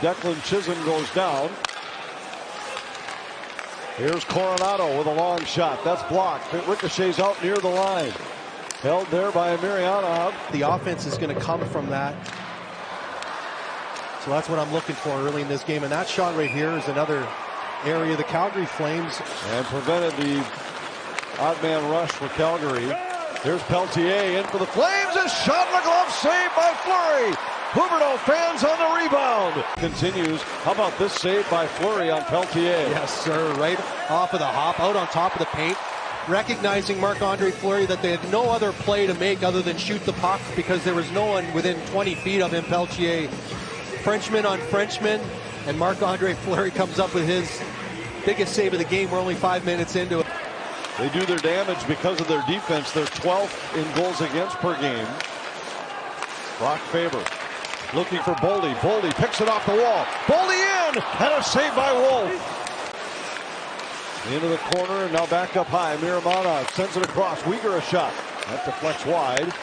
Declan Chisholm goes down. Here's Coronado with a long shot. That's blocked. It ricochets out near the line. Held there by Miryanov. The offense is going to come from that. So that's what I'm looking for early in this game. And that shot right here is another area the Calgary Flames. And prevented the odd man rush for Calgary. Here's Peltier in for the Flames. A shot in the glove, saved by Fleury. Huberdeau fans on the rebound. Continues. How about this save by Fleury on Peltier? Yes, sir. Right off of the hop, out on top of the paint. Recognizing Marc-Andre Fleury that they had no other play to make other than shoot the puck because there was no one within 20 feet of him. Peltier, Frenchman on Frenchman, and Marc-Andre Fleury comes up with his biggest save of the game. We're only 5 minutes into it. They do their damage because of their defense. They're 12th in goals against per game. Brock Faber looking for Boldy. Boldy picks it off the wall. Boldy in! And a save by Wolf. Into the corner and now back up high. Miryanov sends it across. Weegar a shot. That deflects wide.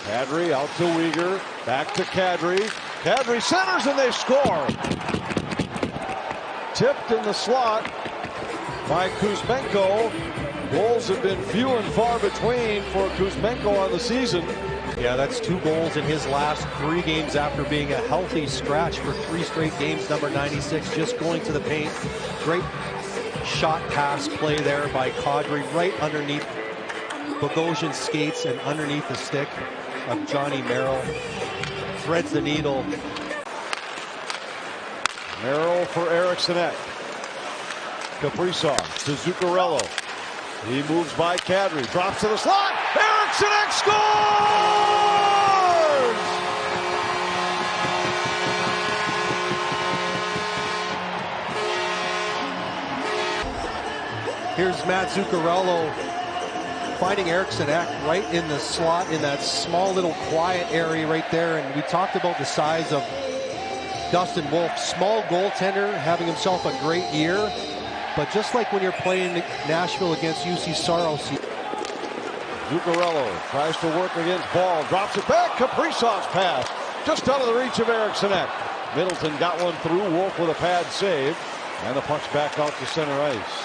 Kadri out to Weegar. Back to Kadri. Kadri centers and they score. Tipped in the slot by Kuzmenko. Goals have been few and far between for Kuzmenko on the season. Yeah, that's 2 goals in his last 3 games after being a healthy scratch for 3 straight games. Number 96 just going to the paint. Great shot pass play there by Kadri right underneath Bogosian's skates and underneath the stick of Johnny Merrill. Threads the needle. Merrill for Eriksson Ek. Kaprizov to Zuccarello. He moves by Kadri, drops to the slot. Eriksson Ek scores! Here's Matt Zuccarello finding Eriksson Ek right in the slot in that small little quiet area right there. And we talked about the size of Dustin Wolf. Small goaltender, having himself a great year. But just like when you're playing Nashville against UC Saros. Zuccarello tries to work against Ball, drops it back. Kaprizov's pass just out of the reach of Eriksson Ek. Middleton got one through. Wolf with a pad save. And the puck's back out to center ice.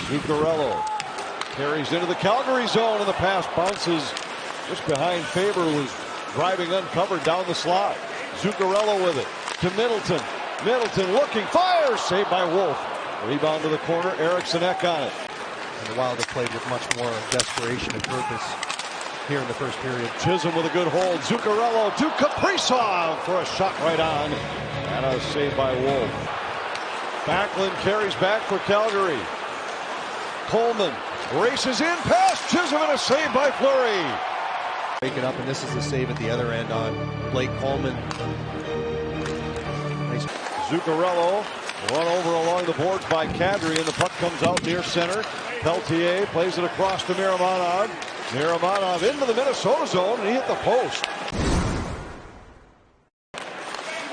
Zuccarello carries into the Calgary zone and the pass bounces just behind Faber, who was driving uncovered down the slot. Zuccarello with it to Middleton. Middleton looking, fires, saved by Wolf. Rebound to the corner, Eriksson Ek on it. And the Wild have played with much more desperation and purpose here in the first period. Chisholm with a good hold. Zuccarello to Kaprizov for a shot right on. And a save by Wolf. Backlund carries back for Calgary. Coleman races in past Chisholm and a save by Fleury. Break it up, and this is the save at the other end on Blake Coleman. Nice. Zuccarello run over along the boards by Kadri, and the puck comes out near center. Peltier plays it across to Miryanov. Miryanov into the Minnesota zone, and he hit the post.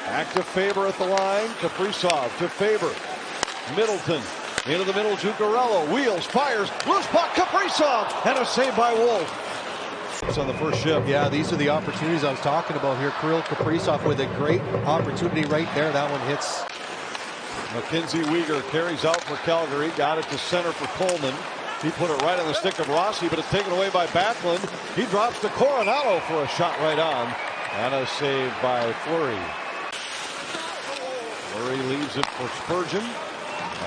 Back to Faber at the line. Kaprizov to Faber. Middleton into the middle. Zuccarello wheels, fires, loose puck. Kaprizov and a save by Wolf. It's on the first shift. Yeah, these are the opportunities I was talking about here. Kirill Kaprizov with a great opportunity right there. That one hits. Mackenzie Weegar carries out for Calgary. Got it to center for Coleman. He put it right on the stick of Rossi, but it's taken away by Backlund. He drops to Coronado for a shot right on. And a save by Fleury. Fleury leaves it for Spurgeon.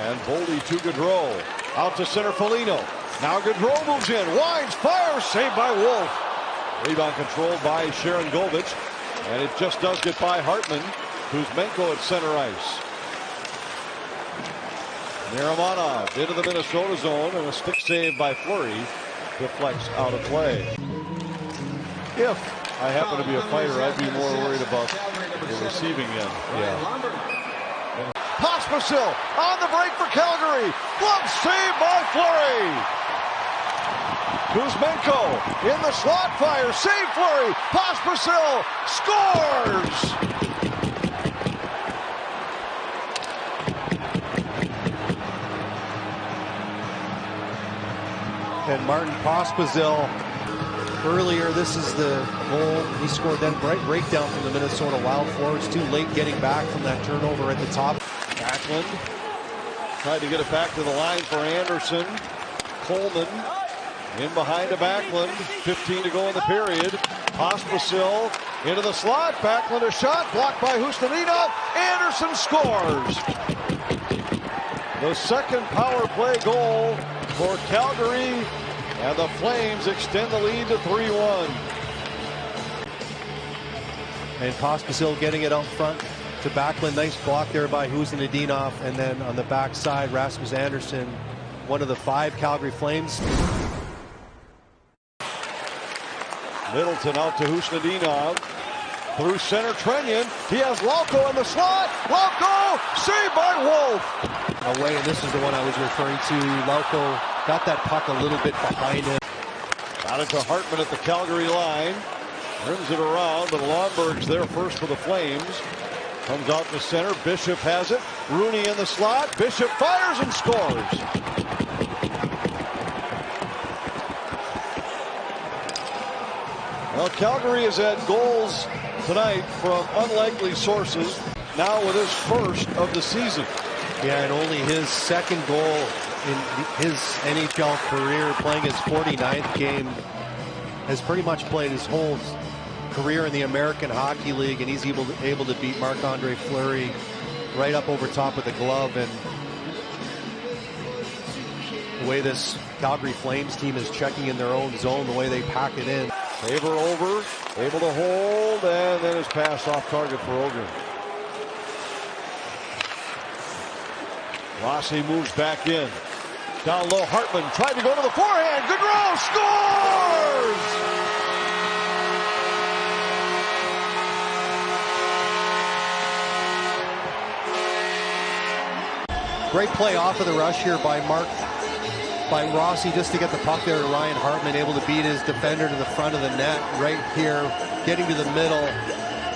And Boldy to Gaudreau. Out to center, Foligno. Now Gaudreau moves in, winds, fires, saved by Wolf. Rebound controlled by Sharon Govich. And it just does get by Hartman. Kuzmenko at center ice. Miryanov into the Minnesota zone, and a stick save by Fleury deflects out of play. If I happen to be a fighter, I'd be more worried about the receiving end. Yeah. Pospisil on the break for Calgary. Glove save by Fleury. Kuzmenko in the slot, fire, save Fleury. Pospisil scores. And Martin Pospisil earlier. This is the goal he scored. Then breakdown from the Minnesota Wild forwards. Too late getting back from that turnover at the top. Backlund tried to get it back to the line for Anderson. Coleman in behind to Backlund. 15 to go in the period. Pospisil into the slot. Backlund a shot blocked by Hustinina. Anderson scores. The second power play goal for Calgary, and the Flames extend the lead to 3-1. And Pospisil getting it out front to Backlund. Nice block there by Hustinina. And then on the backside, Rasmus Andersson, one of the 5 Calgary Flames. Middleton out to Hustinina. Through center, Trenyon. He has Lauko in the slot. Lauko saved by Wolf. Away, and this is the one I was referring to. Lauko got that puck a little bit behind him. Got it to Hartman at the Calgary line. Rims it around, but Lundberg's there first for the Flames. Comes out to center. Bishop has it. Rooney in the slot. Bishop fires and scores. Well, Calgary has had goals tonight from unlikely sources, now with his first of the season. Yeah, and only his second goal in his NHL career, playing his 49th game. Has pretty much played his whole career in the American Hockey League, and he's able to beat Marc-Andre Fleury right up over top of the glove. And the way this Calgary Flames team is checking in their own zone, the way they pack it in. Faber over, able to hold, and then his pass off target for Ogren. Rossi moves back in. Down low, Hartman tried to go to the forehand. Gaudreau scores! Great play off of the rush here by Rossi just to get the puck there to Ryan Hartman, able to beat his defender to the front of the net right here, getting to the middle,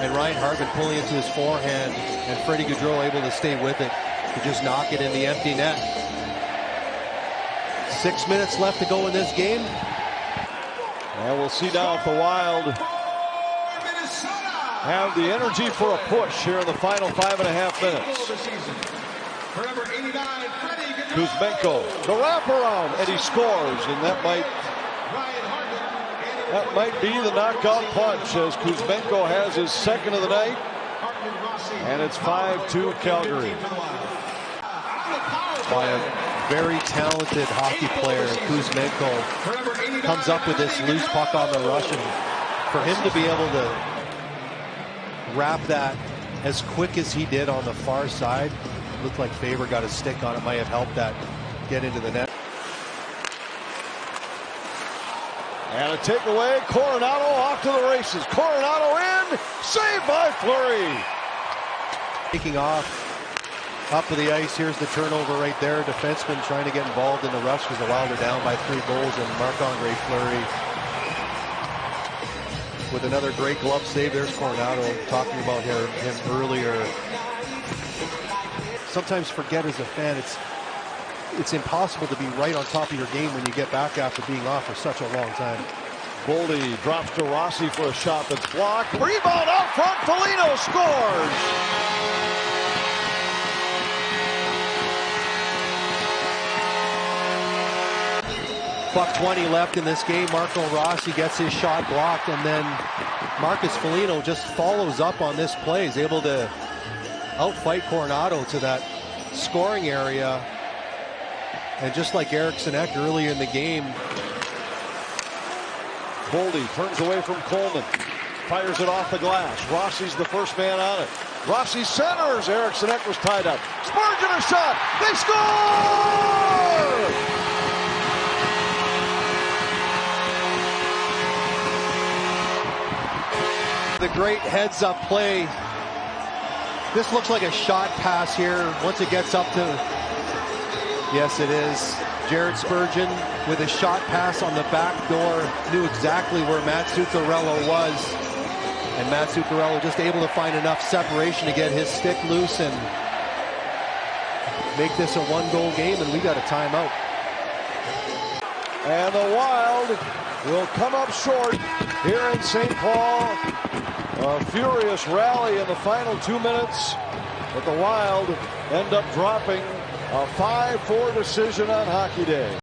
and Ryan Hartman pulling it to his forehand, and Freddie Gaudreau able to stay with it to just knock it in the empty net. 6 minutes left to go in this game. And we'll see now if the Wild have the energy for a push here in the final 5.5 minutes. Kuzmenko, the wraparound, and he scores, and that might be the knockout punch, as Kuzmenko has his second of the night, and it's 5-2 Calgary. By a very talented hockey player, Kuzmenko comes up with this loose puck on the rush, and for him to be able to wrap that as quick as he did on the far side, looked like Faber got a stick on it, might have helped that get into the net. And a takeaway, Coronado off to the races. Coronado in, saved by Fleury. Taking off up to the ice, here's the turnover right there. Defenseman trying to get involved in the rush because the Wild are down by 3 goals, and Marc-Andre Fleury with another great glove save. There's Coronado, talking about him earlier. Sometimes forget as a fan, it's impossible to be right on top of your game when you get back after being off for such a long time. Boldy drops to Rossi for a shot that's blocked. Rebound out front, Foligno scores! $1:20 left in this game. Marco Rossi gets his shot blocked, and then Marcus Foligno just follows up on this play. He's able to outfight Coronado to that scoring area, and just like Eriksson Ek earlier in the game. Boldy turns away from Coleman, fires it off the glass. Rossi's the first man on it. Rossi centers. Eriksson Ek was tied up. Spurgeon a shot. They score! The great heads-up play. This looks like a shot pass here. Once it gets up to, yes, it is. Jared Spurgeon with a shot pass on the back door, knew exactly where Matt Zuccarello was. And Matt Zuccarello just able to find enough separation to get his stick loose and make this a 1-goal game, and we got a timeout. And the Wild will come up short here in St. Paul. A furious rally in the final 2 minutes, but the Wild end up dropping a 5-4 decision on Hockey Day.